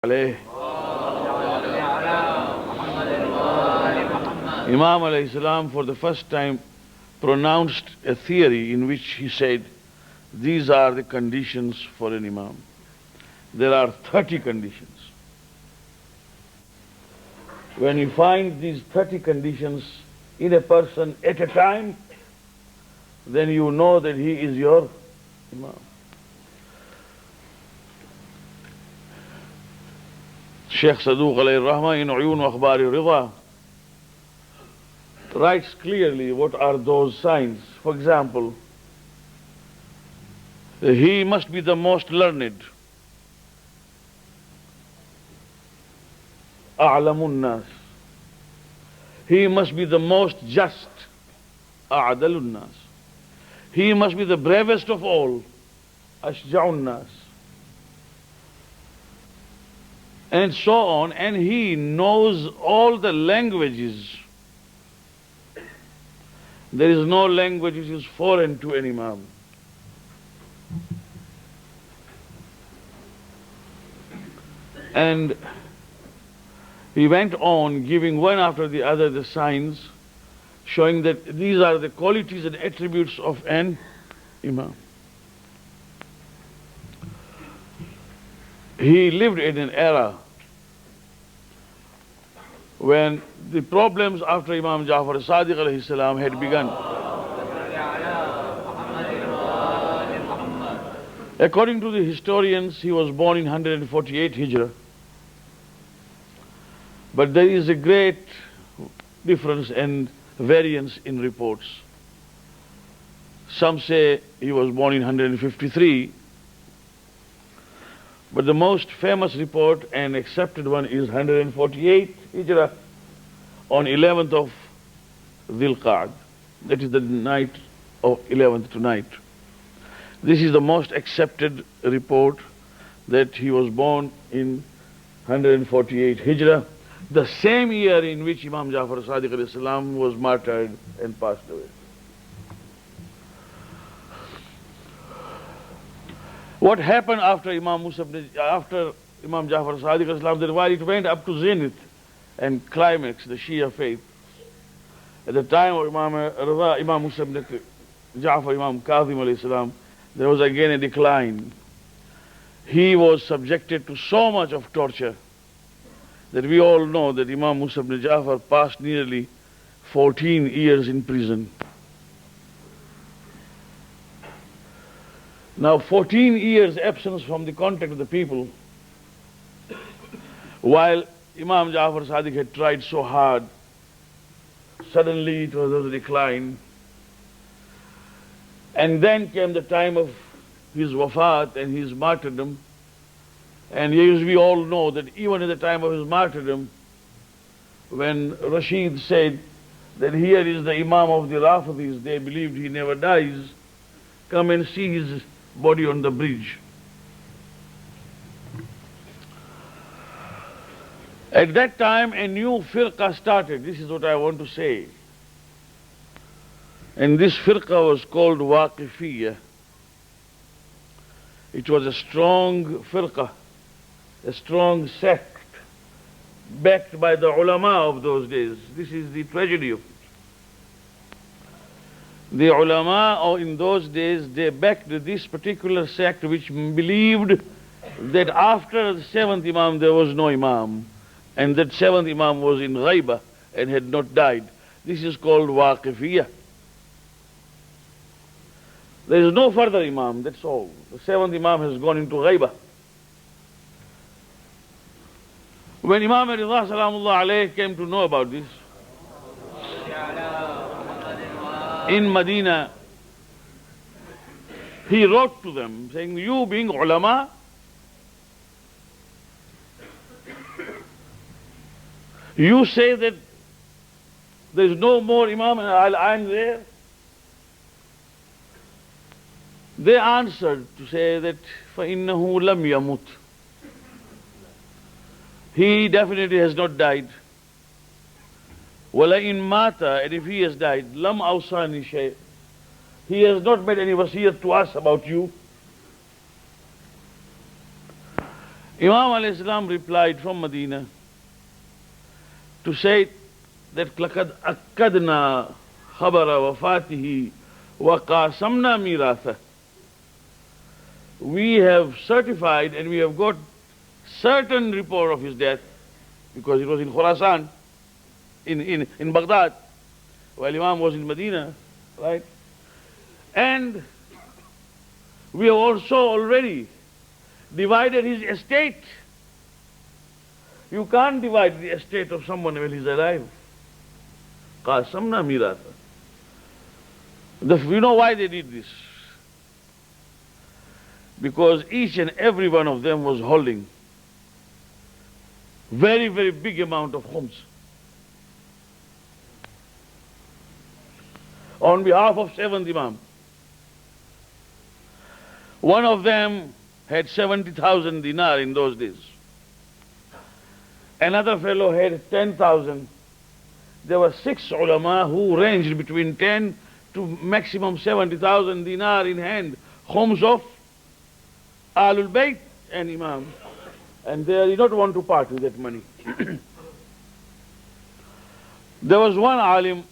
عليه. Imam alayhi salam for the first time pronounced a theory in which he said, these are the conditions for an Imam. There are 30 conditions. When you find these 30 conditions in a person at a time, then you know that he is your Imam. Shaykh Saduq Aliar-Ridha in Aliar-Ridha writes clearly what are those signs. For example, he must be the most learned. A'lamun nas. He must be the most just. A'dalun nas. He must be the bravest of all. Ashja'un nas. And so on, and he knows all the languages. There is no language which is foreign to an Imam. And he went on giving one after the other the signs, showing that these are the qualities and attributes of an Imam. He lived in an era when the problems after Imam Ja'far as-Sadiq alayhi salam had begun. According to the historians, he was born in 148 Hijrah. But there is a great difference and variance in reports. Some say he was born in 153. But the most famous report and accepted one is 148 Hijrah on 11th of Dhul Qa'd. That is the night of 11th tonight. This is the most accepted report that he was born in 148 Hijrah, the same year in which Imam Ja'far as-Sadiq alayhi salam was martyred and passed away. What happened after Imam Ja'far as-Sadiq alayhi salam, that while it went up to zenith and climax, the Shia faith, at the time of Imam Musa ibn Ja'far, Imam Kazim alayhi salam, there was again a decline. He was subjected to so much of torture that we all know that Imam Musa ibn Ja'far passed nearly 14 years in prison. Now 14 years absence from the contact with the people, while Imam Ja'far Sadiq had tried so hard, suddenly it was a decline. And then came the time of his wafat and his martyrdom. And as we all know that even at the time of his martyrdom, when Rashid said that here is the Imam of the Rafidis, they believed he never dies, come and see his body on the bridge. At that time a new firqa started. This is what I want to say. And this firqa was called Waqifiyya. It was a strong firqa, a strong sect, backed by the ulama of those days. This is the tragedy of it. The ulama in those days, they backed this particular sect which believed that after the seventh Imam there was no Imam, and that seventh Imam was in Ghaiba and had not died. This is called Waqifiyya. There is no further Imam, that's all. The seventh Imam has gone into Ghaiba. When Imam ar-Ridha salamullah alayhi came to know about this, in Medina, he wrote to them saying, you being ulama, you say that there is no more Imam and I am there. They answered to say that فَإِنَّهُ لَمْ يَمُتْ. He definitely has not died. وَلَئِن مَاتَ, and if he has died, لَمْ أَوْصَانِ شَيْءٍ. He has not made any wasiyat to us about you. Imam alayhi salam replied from Medina to say that لَقَدْ أَكَّدْنَا خَبَرَ وَفَاتِهِ وَقَاسَمْنَا مِيرَاثَهُ. We have certified and we have got certain report of his death, because it was in Khurasan, in Baghdad, while Imam was in Medina, right? And we have also already divided his estate. You can't divide the estate of someone when he's alive. Qasamna miratha. We know why they did this. Because each and every one of them was holding very, very big amount of khums on behalf of 7th Imam. One of them had 70,000 dinar in those days. Another fellow had 10,000. There were 6 ulama who ranged between 10 to maximum 70,000 dinar in hand, khums of Ahlul Bayt and Imam. And they did not want to part with that money. There was one alim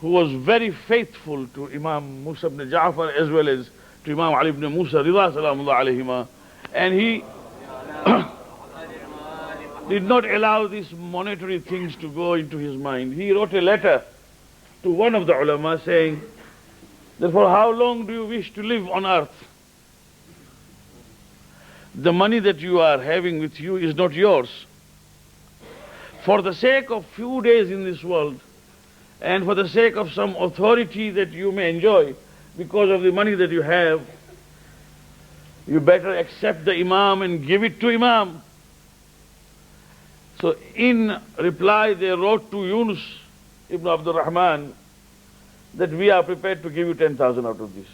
who was very faithful to Imam Musa ibn Ja'far as well as to Imam Ali ibn Musa Ridha salamullah alayhima, and he did not allow these monetary things to go into his mind. He wrote a letter to one of the ulama saying that for how long do you wish to live on earth? The money that you are having with you is not yours. For the sake of few days in this world, and for the sake of some authority that you may enjoy because of the money that you have, you better accept the Imam and give it to Imam. So in reply they wrote to Yunus ibn Abdul Rahman that we are prepared to give you 10,000 out of this.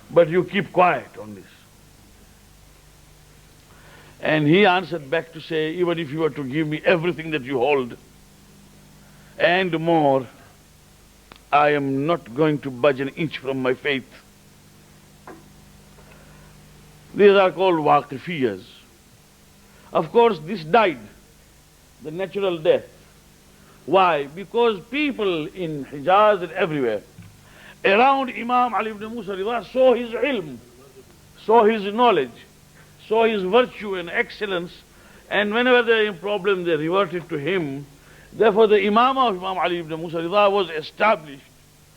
But you keep quiet on this. And he answered back to say, even if you were to give me everything that you hold and more, I am not going to budge an inch from my faith. These are called waqifiyas. Of course, this died, the natural death. Why? Because people in Hijaz and everywhere around Imam Ali ibn Musa Ridha saw his ilm, saw his knowledge, saw his virtue and excellence, and whenever they were in problem, they reverted to him. Therefore, the Imam of Imam Ali ibn Musa Ridha was established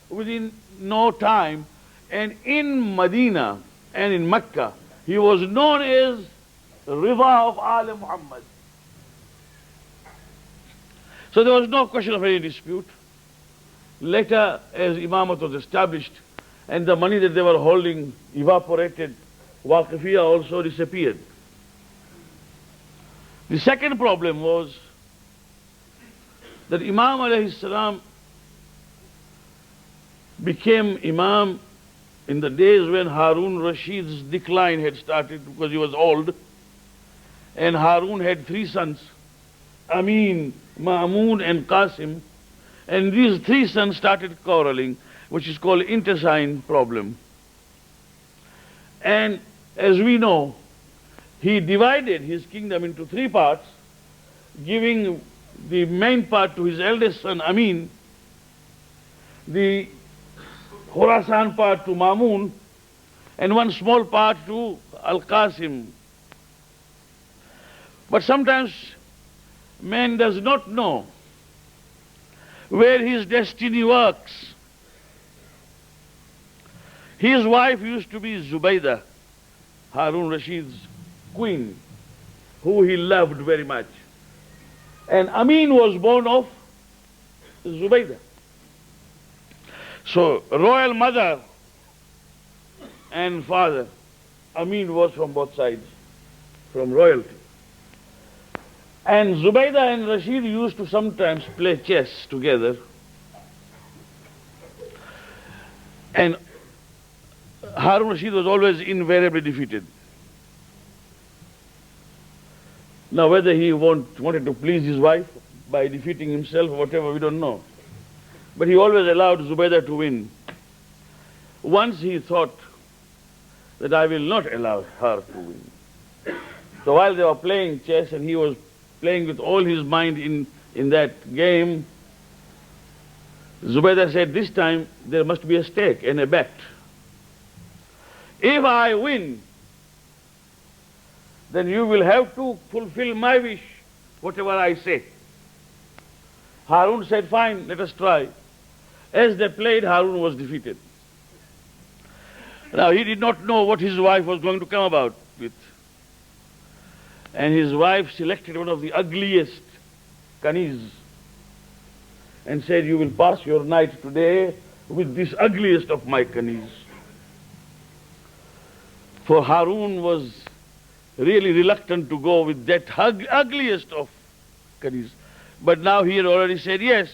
within no time, and in Medina and in Mecca, he was known as Ridha of Al Muhammad. So there was no question of any dispute. Later, as Imamat was established and the money that they were holding evaporated, Waqifiyya also disappeared. The second problem was that Imam alayhi salam became Imam in the days when Harun Rashid's decline had started, because he was old, and Harun had 3 sons, Amin, Ma'mun and Qasim, and these 3 sons started quarreling, which is called intestine problem. And as we know, he divided his kingdom into 3 parts, giving the main part to his eldest son Amin, the Khurasan part to Ma'mun, and one small part to Al-Qasim. But sometimes man does not know where his destiny works. His wife used to be Zubaydah, Harun Rashid's queen, who he loved very much. And Amin was born of Zubaydah. So royal mother and father, Amin was from both sides, from royalty. And Zubaydah and Rashid used to sometimes play chess together. And Harun Rashid was always invariably defeated. Now whether he wanted to please his wife by defeating himself or whatever, we don't know. But he always allowed Zubaydah to win. Once he thought that I will not allow her to win. So while they were playing chess and he was playing with all his mind in that game, Zubaydah said, this time there must be a stake and a bet. If I win, then you will have to fulfill my wish, whatever I say. Harun said, fine, let us try. As they played, Harun was defeated. Now, he did not know what his wife was going to come about with. And his wife selected one of the ugliest kanis and said, you will pass your night today with this ugliest of my kanis. For Harun was really reluctant to go with that ugliest of kanis. But now he had already said yes.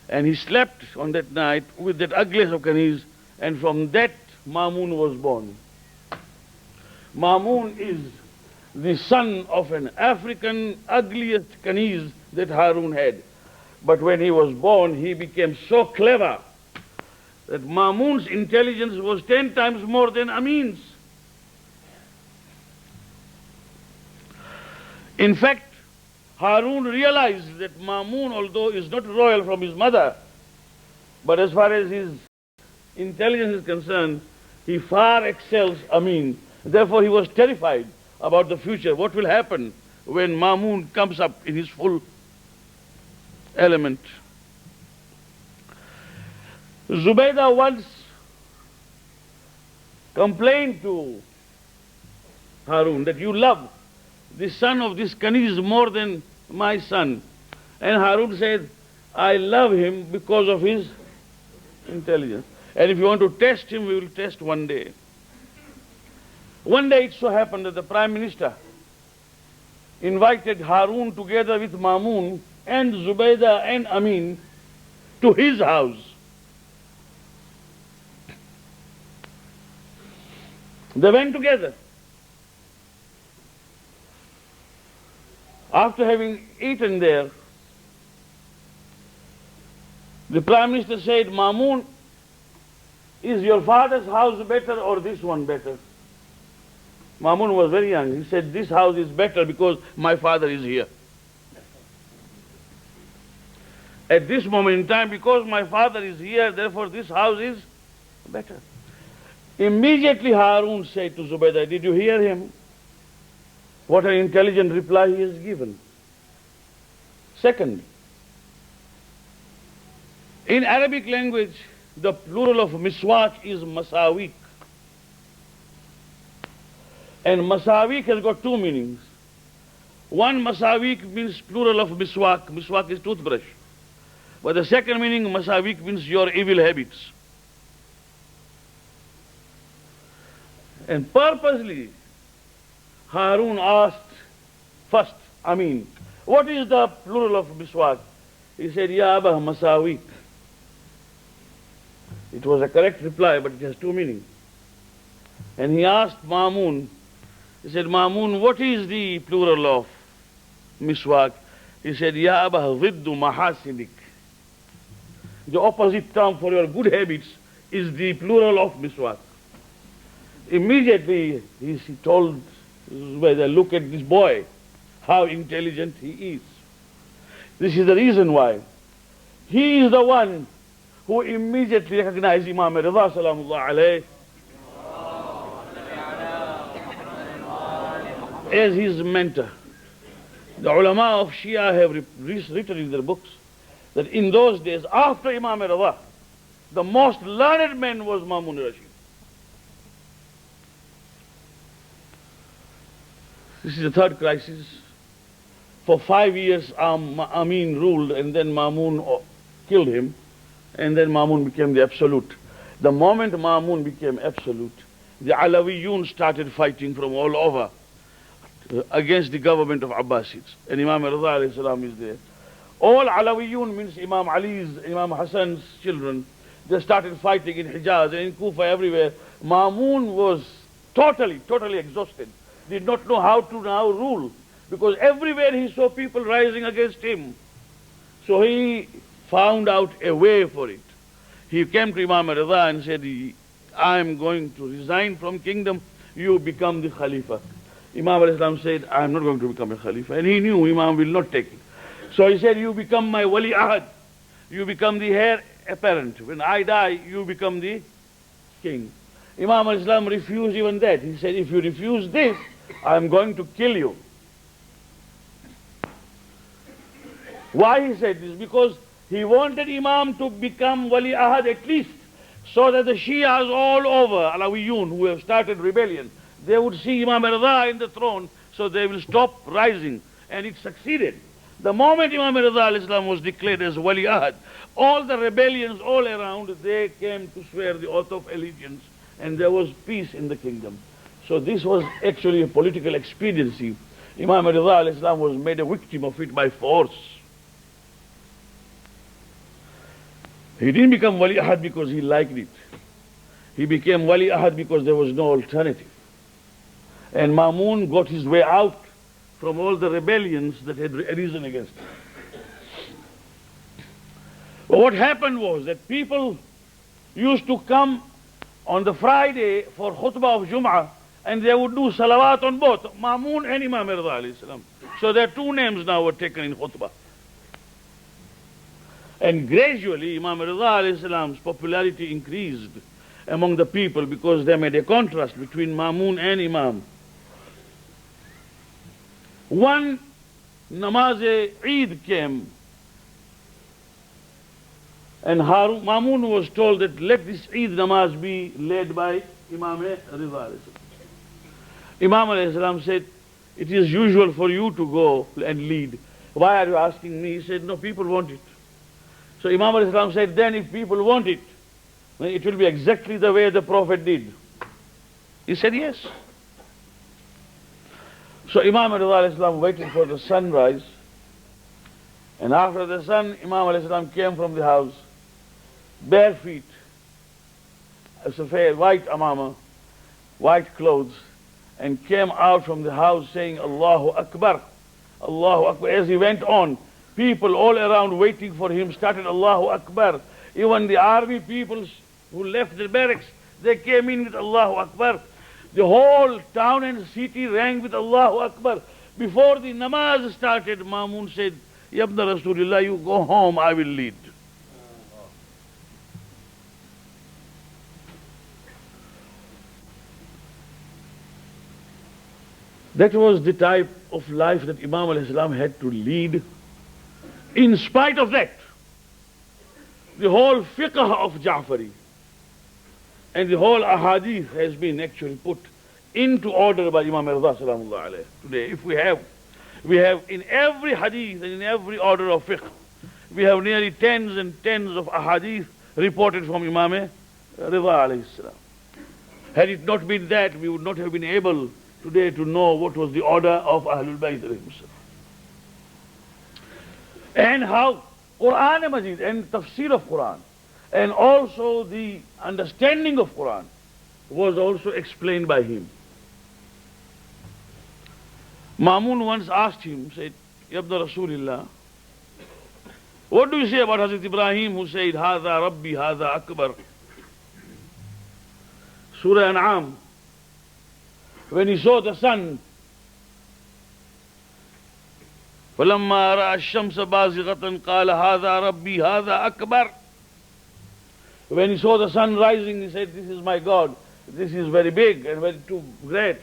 And he slept on that night with that ugliest of kanis, and from that Mamun was born. Mamun is the son of an African ugliest kanis that Harun had. But when he was born, he became so clever that Mamun's intelligence was 10 times more than Amin's. In fact, Harun realized that Mamun, although is not royal from his mother, but as far as his intelligence is concerned, he far excels Amin. Therefore, he was terrified about the future. What will happen when Mamun comes up in his full element? Zubaydah once complained to Harun that you love the son of this kanis more than my son. And Harun said, I love him because of his intelligence. And if you want to test him, we will test one day. One day it so happened that the Prime Minister invited Harun together with Mamun and Zubaydah and Amin to his house. They went together. After having eaten there, the Prime Minister said, Mamun, is your father's house better or this one better? Mamun was very young. He said, this house is better because my father is here. At this moment in time, because my father is here, therefore this house is better. Immediately Harun said to Zubaydah, did you hear him? What an intelligent reply he has given. Second, in Arabic language, the plural of miswak is masawik. And masawik has got two meanings. One, masawik means plural of miswak. Miswak is toothbrush. But the second meaning, masawik, means your evil habits. And purposely, Harun asked first, Amin, what is the plural of miswak? He said, Ya Abah Masawik. It was a correct reply, but it has two meanings. And he asked Mamun, he said, Mamun, what is the plural of miswak? He said, Ya Abah Riddu Mahasinik. The opposite term for your good habits is the plural of miswak. Immediately he told Zubaydah, look at this boy, how intelligent he is. This is the reason why. He is the one who immediately recognized Imam ar-Ridha salamullah alayh as his mentor. The ulama of Shia have written in their books that in those days, after Imam ar-Ridha, the most learned man was Mamun Rashid. This is the third crisis. For 5 years, Amin ruled, and then Mamun killed him, and then Mamun became the absolute. The moment Mamun became absolute, the Alawiyun started fighting from all over against the government of Abbasids. And Imam ar-Ridha alayhi salam is there. All Alawiyun means Imam Ali's, Imam Hassan's children. They started fighting in Hijaz and in Kufa, everywhere. Mamun was totally exhausted. Did not know how to now rule, because everywhere he saw people rising against him. So he found out a way for it. He came to Imam ar-Ridha and said, I am going to resign from kingdom, you become the Khalifa. Imam al-Islam said, I am not going to become a Khalifa. And he knew Imam will not take it. So he said, you become my Wali Ahad. You become the heir apparent. When I die, you become the king. Imam al-Islam refused even that. He said, if you refuse this, I am going to kill you. Why he said this? Because he wanted Imam to become Wali Ahad at least, so that the Shias all over, Alawiyun, who have started rebellion, they would see Imam ar-Ridha in the throne, so they will stop rising. And it succeeded. The moment Imam ar-Ridha al-Islam was declared as Wali Ahad, all the rebellions all around, they came to swear the oath of allegiance, and there was peace in the kingdom. So this was actually a political expediency. Imam ar-Ridha al-Islam was made a victim of it by force. He didn't become Wali Ahad because he liked it. He became Wali Ahad because there was no alternative. And Mamun got his way out from all the rebellions that had arisen against him. But what happened was that people used to come on the Friday for khutbah of Jum'ah, and they would do salawat on both Mamun and Imam ar-Ridha alayhi salam. So their two names now were taken in khutbah. And gradually Imam ar-Ridha alayhi salam's popularity increased among the people because they made a contrast between Mamun and Imam. One Namaz-e-Eid came, and Mamun was told that let this Eid namaz be led by Imam Ridha alayhi salam. Imam alayhi salam said, it is usual for you to go and lead. Why are you asking me? He said, no, people want it. So Imam alayhi salam said, then if people want it, it will be exactly the way the Prophet did. He said, yes. So Imam Ridha alayhi salam waited for the sunrise, and after the sun, Imam alayhi salam came from the house, bare feet, a fair white amama, white clothes, and came out from the house saying, Allahu Akbar, Allahu Akbar. As he went on, people all around waiting for him started Allahu Akbar. Even the army people who left the barracks, they came in with Allahu Akbar. The whole town and city rang with Allahu Akbar. Before the namaz started, Mamun said, Yabna Rasulullah, you go home, I will lead. That was the type of life that Imam alayhi salam had to lead. In spite of that, the whole fiqh of Ja'fari and the whole ahadith has been actually put into order by Imam ar-Ridha salamullah alayhi. Today, if we have in every hadith and in every order of fiqh, we have nearly tens and tens of ahadith reported from Imam Ridha alayhi salam. Had it not been that, we would not have been able today to know what was the order of Ahlul Bayt alayhim salam. And how Quran Majid and tafsir of Quran and also the understanding of Quran was also explained by him. Mamun once asked him, said, Yabna Rasulillah, what do you say about Hazrat Ibrahim who said, Hadha Rabbi, Hadha Akbar? Surah An'am, when he saw the sun, فَلَمَّا رَأَى الشَّمْسَ بَازِغَةً قَالَ هَذَا رَبِّي هَذَا أَكْبَرُ. When he saw the sun rising, he said, this is my God, this is very big and very too great.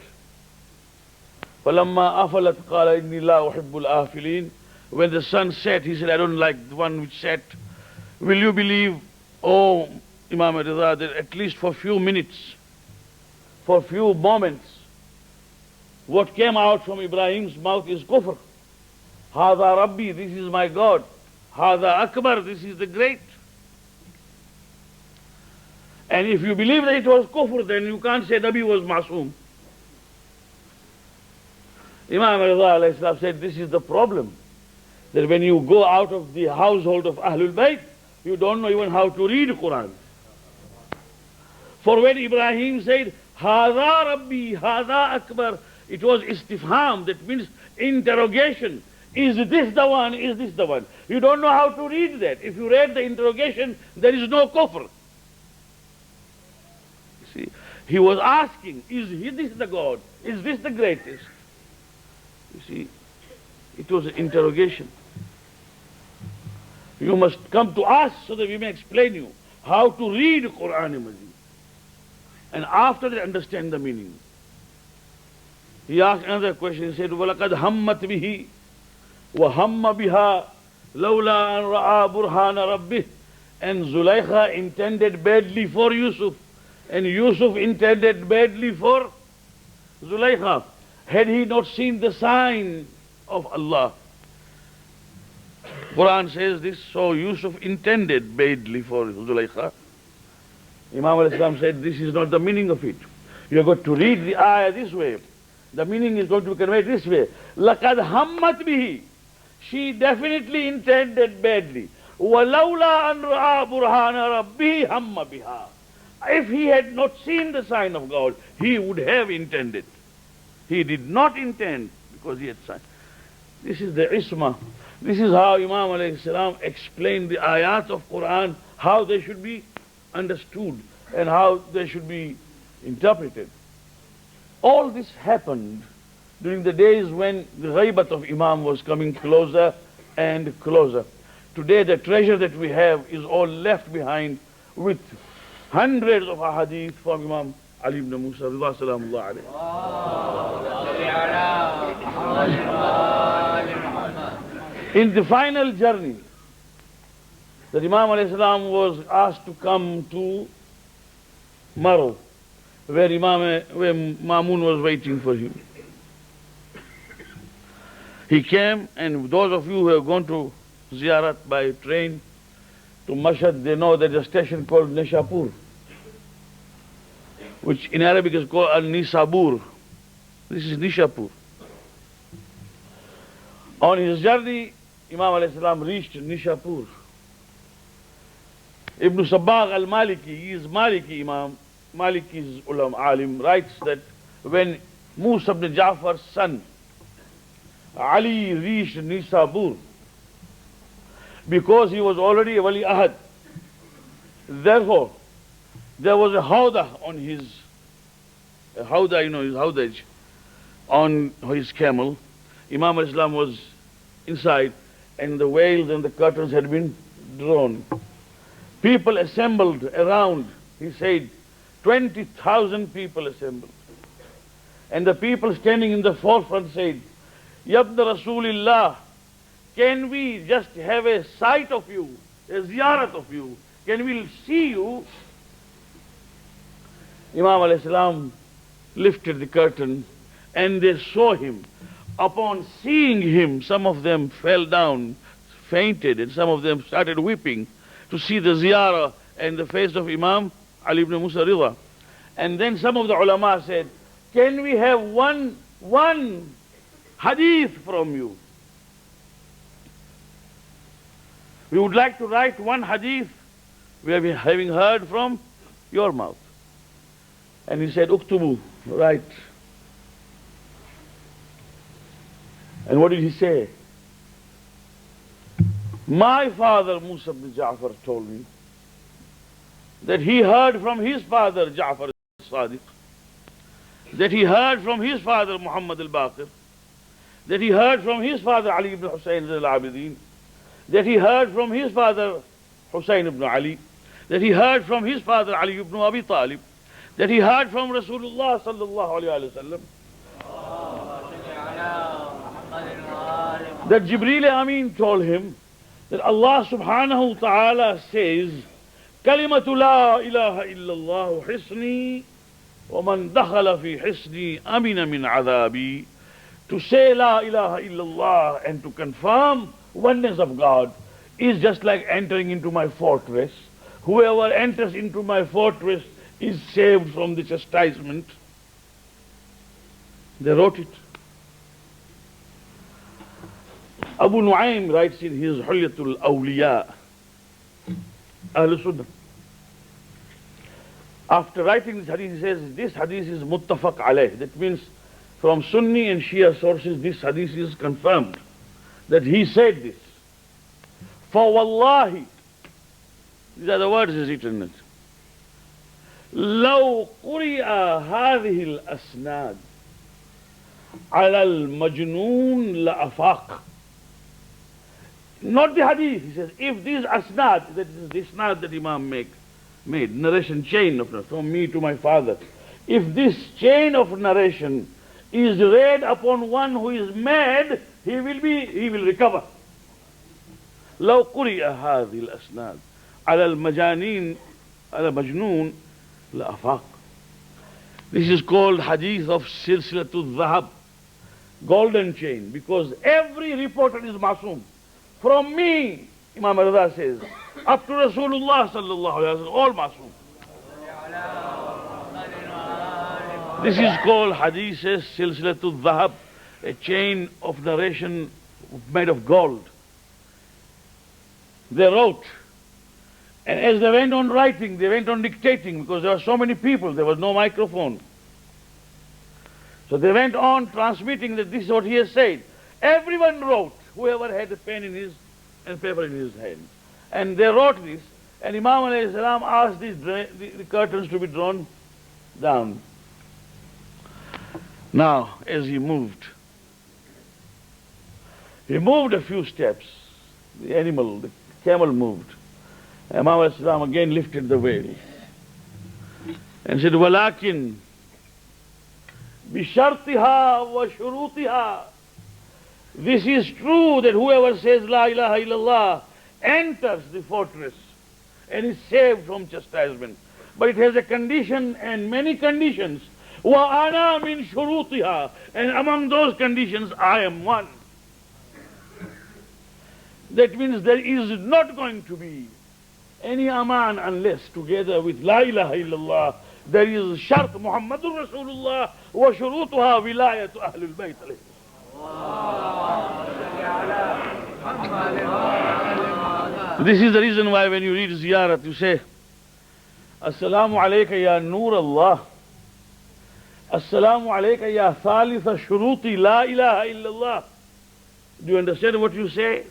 فَلَمَّا أَفَلَتْ قَالَ إِنِّي لَا أُحِبُّ الْآفِلِينَ. When the sun set, he said, I don't like the one which set. Will you believe, oh Imam Ridha, that at least for few minutes, for few moments, what came out from Ibrahim's mouth is kufr. Hadha Rabbi, this is my God. Hadha Akbar, this is the great. And if you believe that it was kufr, then you can't say Nabi was masoom. Imam Ridha said, this is the problem. That when you go out of the household of Ahlul Bayt, you don't know even how to read Quran. For when Ibrahim said, Hadha Rabbi, Hadha Akbar, it was istifham, that means interrogation. Is this the one? Is this the one? You don't know how to read that. If you read the interrogation, there is no kufr. He was asking, this the God? Is this the greatest? You see, it was an interrogation. You must come to us so that we may explain you how to read Quran Majid. And after that, understand the meaning. He asked another question. He said, وَلَقَدْ هَمَّتْ بِهِ وَهَمَّ بِهَا لَوْلَا أَنْ رَأَى بُرْهَانَ رَبِّهِ. And Zulaykha intended badly for Yusuf. And Yusuf intended badly for Zulaykha. Had he not seen the sign of Allah? Quran says this, so Yusuf intended badly for Zulaykha. Imam al-Islam said, this is not the meaning of it. You are going to read the ayah this way. The meaning is going to be conveyed this way. لَقَدْ هَمَّتْ بِهِ. She definitely intended badly. وَلَوْلَا أَنْ رَأَى بُرْهَانَ رَبِّهِ هَمَّ بِهَا. If he had not seen the sign of God, he would have intended. He did not intend because he had signed. This is the isma. This is how Imam alayhi salam explained the ayat of Quran, how they should be understood and how they should be interpreted. All this happened during the days when the ghaibat of Imam was coming closer and closer. Today the treasure that we have is all left behind with hundreds of ahadith from Imam Ali ibn Musa ar-Ridha salamullah alayhi. In the final journey, that Imam alayhi salam was asked to come to Maro, where Mamun was waiting for him. He came, and those of you who have gone to Ziyarat by train to Mashhad, they know there's a station called Nishapur, which in Arabic is called Al-Nisabur. This is Nishapur. On his journey, Imam alayhi salam reached Nishapur. Ibn Sabbagh al-Maliki, he is Maliki Imam, Maliki's alim, writes that when Musa ibn Ja'far's son ʿAlī reached Nisabur, because he was already a Wali Ahad, therefore there was a hawdah on his, his hawdaj on his camel. Imam al-Islam was inside, and the veils and the curtains had been drawn. People assembled around, he said, 20,000 people assembled. And the people standing in the forefront said, Yabna Rasulillah, can we just have a sight of you, a ziyarat of you? Can we see you? Imam alayhi salam lifted the curtain and they saw him. Upon seeing him, some of them fell down, fainted, and some of them started weeping to see the ziyarah and the face of Imam Ali ibn Musa ar-Ridha. And then some of the ulama said, can we have one hadith from you? We would like to write one hadith we have been having heard from your mouth. And he said, Uktubu, write. And what did he say? My father Musa ibn Ja'far told me that he heard from his father Ja'far al-Sadiq, that he heard from his father Muhammad al-Baqir, that he heard from his father Ali ibn Hussein al-Abidin, that he heard from his father Hussein ibn Ali, that he heard from his father Ali ibn Abi Talib, that he heard from Rasulullah sallallahu alayhi wa sallam, that Jibreel Amin told him that Allah subhanahu wa ta'ala says, Kalimatu la ilaha illallah hisni wa man dakhala fi hisni amina min adhabi. To say la ilaha illallah and to confirm oneness of God is just like entering into my fortress. Whoever enters into my fortress is saved from the chastisement. They wrote it. Abu Nu'aym writes in his Hulyatul Awliya, Ahlul Sunnah. After writing this hadith, he says, this hadith is muttafaq alayh. That means from Sunni and Shia sources, this hadith is confirmed that he said this. For wallahi, these are the words he's written in it. لو قرئ هذه الأسناد على المجنون لأفاق. Not the hadith. He says, if these asnad, that is the isnad that Imam made, narration chain from me to my father, if this chain of narration is read upon one who is mad, he will recover. لو قرئ هذه الأسناد على المجانين على مجنون لأفاق. This is called hadith of silsilatul dhahab, golden chain, because every reporter is masoom. From me, Imam ar-Ridha says, up to Rasulullah sallallahu alaihi wasallam, all masoom. This is called hadith silsilatul dhahab, a chain of narration made of gold. They wrote, and as they went on writing, they went on dictating, because there were so many people, there was no microphone. So they went on transmitting that this is what he has said. Everyone wrote, whoever had a pen in his and paper in his hand. And they wrote this, and Imam alayhi salam asked the curtains to be drawn down. Now, as he moved a few steps. The animal, the camel moved. Imam alayhi salam again lifted the veil and said, وَلَكِنْ بِشَرْطِهَا وَشُرُوطِهَا. This is true that whoever says La ilaha illallah enters the fortress and is saved from chastisement. But it has a condition and many conditions. وَأَنَا مِنْ شُرُوطِهَا. And among those conditions, I am one. That means there is not going to be any aman unless together with La ilaha illallah there is shart Muhammadur Rasulullah wa shurutuha wilayatu Ahlul Bayt. This is the reason why when you read ziyarat you say Assalamu alayka ya Nur Allah, Assalamu alayka ya thalitha shuruti La ilaha illallah. Do you understand what you say?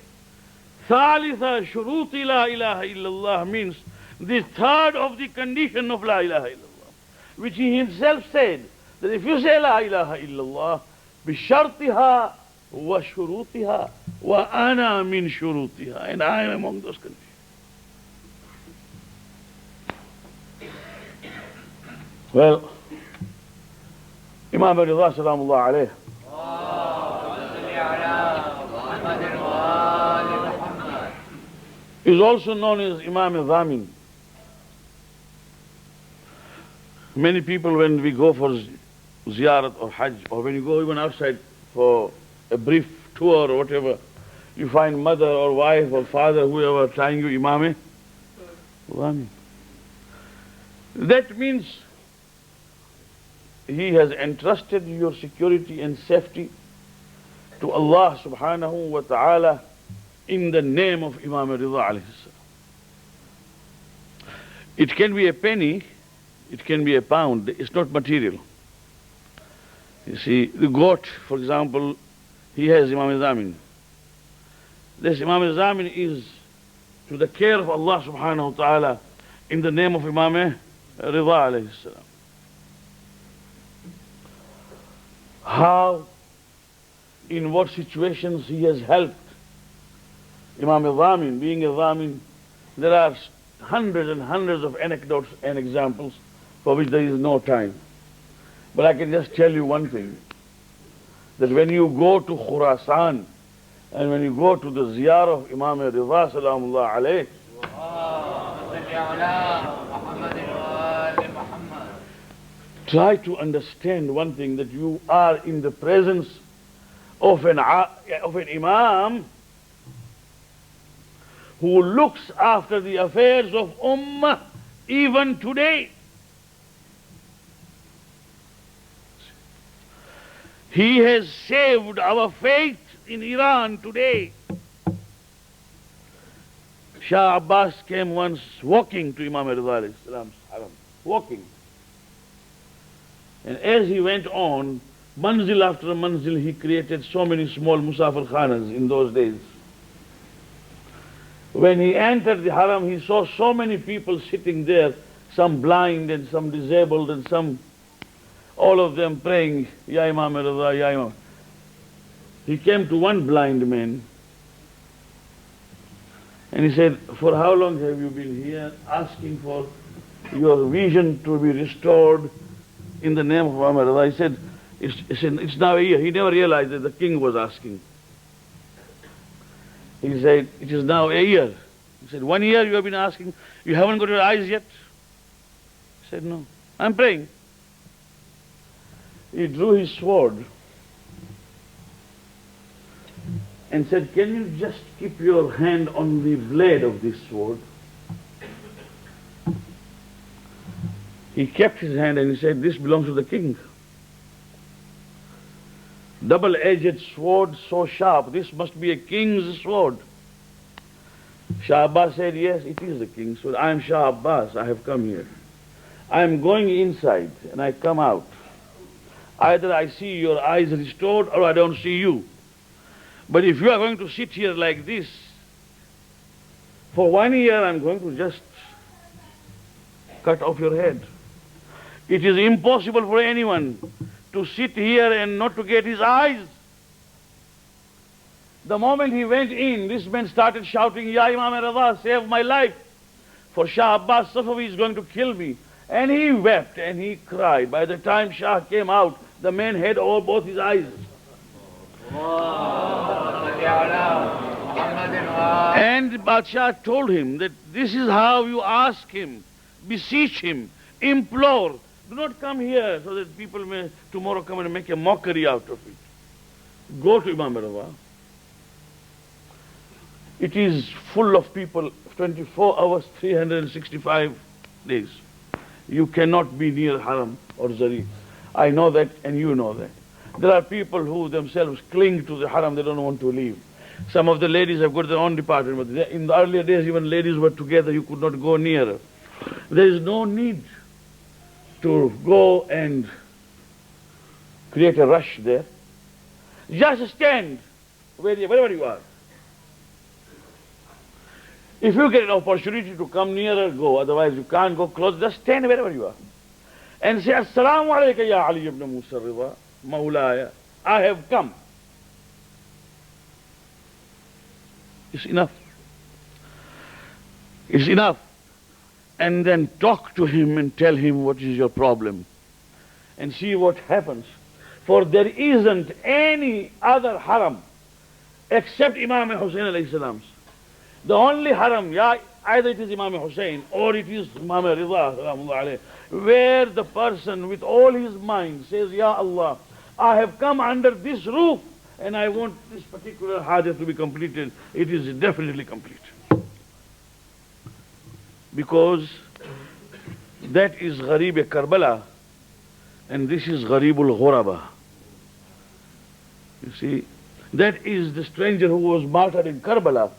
Thalitha shuruti La ilaha illallah means the third of the condition of La ilaha illallah, which he himself said that if you say La ilaha illallah bishartiha wa shurutiha wa ana min shurutiha, and I am among those conditions. Well, Imam ar-Ridha salamullah alayh is also known as Imam al-Dhamin. Many people, when we go for ziyarat or hajj, or when you go even outside for a brief tour or whatever, you find mother or wife or father, whoever, trying you Imam al-Dhamin. That means he has entrusted your security and safety to Allah subhanahu wa ta'ala in the name of Imam ar-Ridha alayhi salam. It can be a penny, it can be a pound, it's not material. You see, the goat, for example, he has Imam al-Dhamin. This Imam al-Dhamin is to the care of Allah subhanahu wa ta'ala in the name of Imam ar-Ridha alayhi salam. How, in what situations he has helped Imam al-Dhamin, being a Dhamin, there are hundreds and hundreds of anecdotes and examples for which there is no time. But I can just tell you one thing, that when you go to Khurasan and when you go to the ziyarah of Imam ar-Ridha salamullah alayh, try to understand one thing, that you are in the presence of an Imam who looks after the affairs of Ummah even today. He has saved our faith in Iran today. Shah Abbas came once walking to Imam ar-Ridha alayhi salam's haram, walking. And as he went on, manzil after manzil, he created so many small musafir khanas in those days. When he entered the haram, he saw so many people sitting there, some blind and some disabled and some, all of them praying, Ya Imam ar-Ridha, Ya Imam. He came to one blind man and he said, for how long have you been here asking for your vision to be restored in the name of Imam ar-Ridha? He said, it's now a year. He never realized that the king was asking. He said, it is now a year. He said, 1 year you have been asking, you haven't got your eyes yet? He said, no, I'm praying. He drew his sword and said, can you just keep your hand on the blade of this sword? He kept his hand and he said, this belongs to the king. Double-edged sword, so sharp, this must be a king's sword. Shah Abbas said, yes, it is the king's sword. I am Shah Abbas, I have come here. I am going inside and I come out. Either I see your eyes restored or I don't see you. But if you are going to sit here like this, for 1 year I'm going to just cut off your head. It is impossible for anyone to sit here and not to get his eyes. The moment he went in, this man started shouting, Ya Imam ar-Ridha, save my life. For Shah Abbas Safavi is going to kill me. And he wept and he cried. By the time Shah came out, the man had all both his eyes. And Badshah told him that this is how you ask him, beseech him, implore. Do not come here so that people may tomorrow come and make a mockery out of it. Go to Imam ar-Ridha. It is full of people, 24 hours, 365 days. You cannot be near Haram or Zari. I know that and you know that. There are people who themselves cling to the Haram, they don't want to leave. Some of the ladies have got their own department, but in the earlier days even ladies were together, you could not go near. There is no need to go and create a rush there. Just stand wherever you are. If you get an opportunity to come nearer, go. Otherwise you can't go close. Just stand wherever you are. And say, Assalamu alayka ya Ali ibn Musa ar-Ridha, Mawlaya. I have come. It's enough. It's enough. And then talk to him and tell him what is your problem. And see what happens. For there isn't any other haram except Imam Hussain alayhi salam's. The only haram, either it is Imam Hussain or it is Imam ar-Ridha, where the person with all his mind says, Ya Allah, I have come under this roof and I want this particular hajat to be completed. It is definitely complete. Because that is Gharib Karbala and this is Gharibul Ghuraba. You see, that is the stranger who was martyred in Karbala.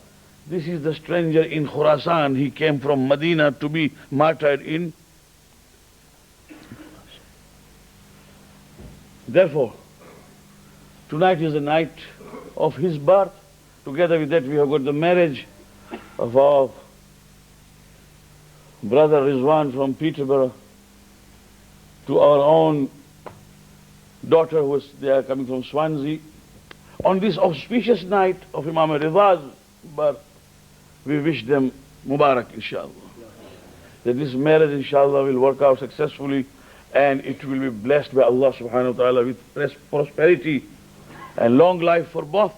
This is the stranger in Khurasan. He came from Medina to be martyred in. Therefore, tonight is the night of his birth. Together with that we have got the marriage of our brother Rizwan from Peterborough to our own daughter they are coming from Swansea. On this auspicious night of Imam ar-Ridha's birth, we wish them Mubarak, inshallah. That this marriage, inshallah, will work out successfully and it will be blessed by Allah subhanahu wa ta'ala with prosperity and long life for both.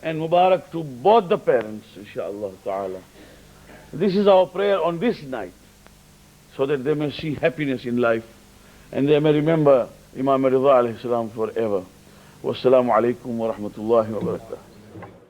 And Mubarak to both the parents, inshallah ta'ala. This is our prayer on this night, so that they may see happiness in life and they may remember Imam ar-Ridha alayhi salam forever. Wassalamu alaikum wa rahmatullahi wa barakatuh.